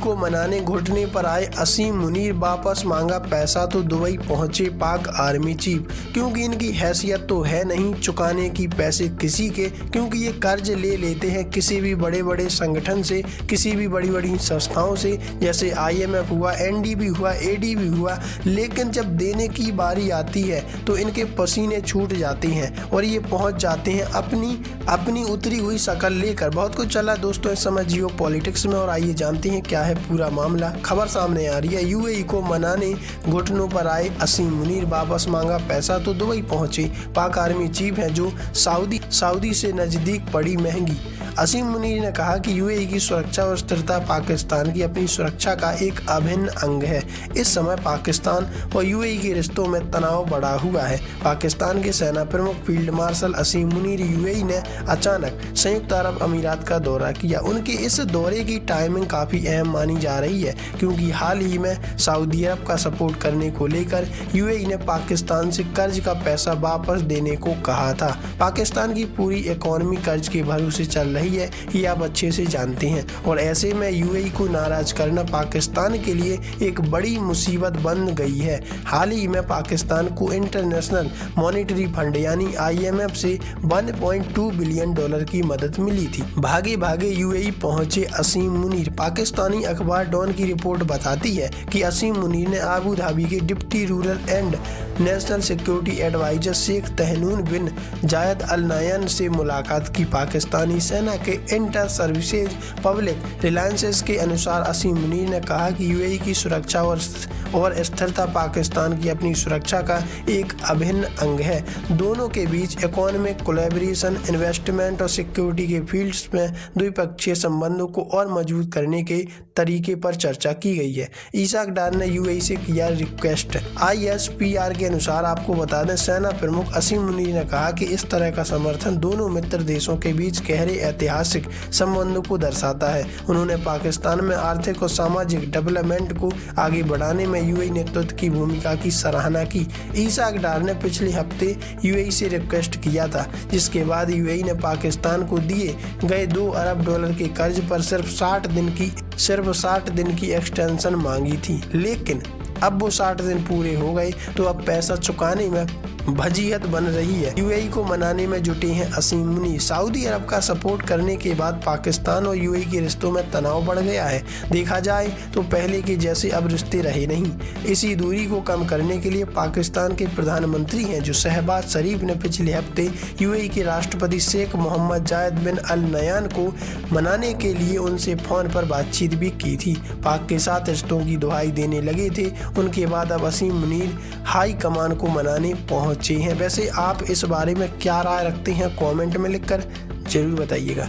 को मनाने घुटने पर आए असीम मुनीर, वापस मांगा पैसा तो दुबई पहुंचे पाक आर्मी चीफ, क्योंकि इनकी हैसियत तो है नहीं चुकाने की पैसे किसी के, क्योंकि ये कर्ज ले लेते हैं किसी भी बड़े बड़े संगठन से, किसी भी बड़ी बड़ी संस्थाओं से, जैसे IMF हुआ, NDB हुआ, ADB हुआ, लेकिन जब देने की बारी आती है तो इनके पसीने छूट जाते हैं और ये पहुंच जाते हैं अपनी उतरी हुई शक्ल लेकर। बहुत कुछ चला दोस्तों इस समय जियो पॉलिटिक्स में, और आइए जानते हैं क्या है पूरा मामला। खबर सामने आ रही है, UAE को मनाने घुटनों पर आए असीम मुनीर, वापस मांगा पैसा तो दुबई पहुंचे पाक आर्मी चीफ हैं जो सऊदी से नजदीक पड़ी महंगी। असीम मुनीर ने कहा कि UAE की सुरक्षा और स्थिरता पाकिस्तान की अपनी सुरक्षा का एक अभिन्न अंग है। इस समय पाकिस्तान और UAE के रिश्तों में तनाव बढ़ा हुआ है। पाकिस्तान के सेना प्रमुख फील्ड मार्शल असीम मुनीर UAE ने अचानक संयुक्त अरब अमीरात का दौरा किया। उनके इस दौरे की टाइमिंग काफ़ी अहम मानी जा रही है, क्योंकि हाल ही में सऊदी अरब का सपोर्ट करने को लेकर UAE ने पाकिस्तान से कर्ज का पैसा वापस देने को कहा था। पाकिस्तान की पूरी इकॉनमी कर्ज के भरोसे चल रही है, ये आप अच्छे से जानते हैं, और ऐसे में UAE को नाराज करना पाकिस्तान के लिए एक बड़ी मुसीबत बन गई है। हाल ही में पाकिस्तान को इंटरनेशनल मॉनेटरी फंड यानी IMF से $1.2 बिलियन की मदद मिली थी। भागे भागे UAE पहुंचे असीम मुनीर। पाकिस्तानी अखबार डॉन की रिपोर्ट बताती है कि असीम मुनीर ने आबू धाबी के deputy ruler and national security adviser Sheikh Tahnoun bin Zayed Al नायन से मुलाकात की। पाकिस्तानी सेना के इंटर सर्विसेज पब्लिक रिलायंसेस के अनुसार असीम मुनीर ने कहा कि UAE की सुरक्षा और स्थिरता पाकिस्तान की अपनी सुरक्षा का एक अभिन्न अंग है। दोनों के बीच इकोनॉमिक कोलैबोरेशन, इन्वेस्टमेंट और सिक्योरिटी के फील्ड्स में द्विपक्षीय संबंधों को और मजबूत करने के तरीके पर चर्चा की गई है। ईसाक डार ने UAE से किया रिक्वेस्ट। ISPR के अनुसार आपको बता दें, सेना प्रमुख असीम मुनीर ने कहा कि इस तरह का समर्थन दोनों मित्र देशों के बीच गहरे ऐतिहासिक संबंधों को दर्शाता है। उन्होंने पाकिस्तान में आर्थिक और सामाजिक डेवलपमेंट को आगे बढ़ाने में UAE नेतृत्व की भूमिका की सराहना की। ईसाक डार ने पिछले हफ्ते UAE से रिक्वेस्ट किया था, जिसके बाद UAE ने पाकिस्तान को दिए गए $2 अरब के कर्ज पर सिर्फ 60 दिन की एक्सटेंशन मांगी थी, लेकिन अब वो 60 दिन पूरे हो गए तो अब पैसा चुकाने में भजीहत बन रही है। UAE को मनाने में जुटे हैं असीम मुनीर। सऊदी अरब का सपोर्ट करने के बाद पाकिस्तान और UAE के रिश्तों में तनाव बढ़ गया है। देखा जाए तो पहले के जैसे अब रिश्ते रहे नहीं। इसी दूरी को कम करने के लिए पाकिस्तान के प्रधानमंत्री हैं जो शहबाज शरीफ ने पिछले हफ्ते UAE के राष्ट्रपति शेख मोहम्मद जायद बिन अल नयान को मनाने के लिए उनसे फोन पर बातचीत भी की थी। पाक के साथ रिश्तों की दुहाई देने लगे थे। उनके बाद अब असीम मुनीर हाई कमान को मनाने पहुंचे हैं। वैसे आप इस बारे में क्या राय रखते हैं, कमेंट में लिखकर जरूर बताइएगा।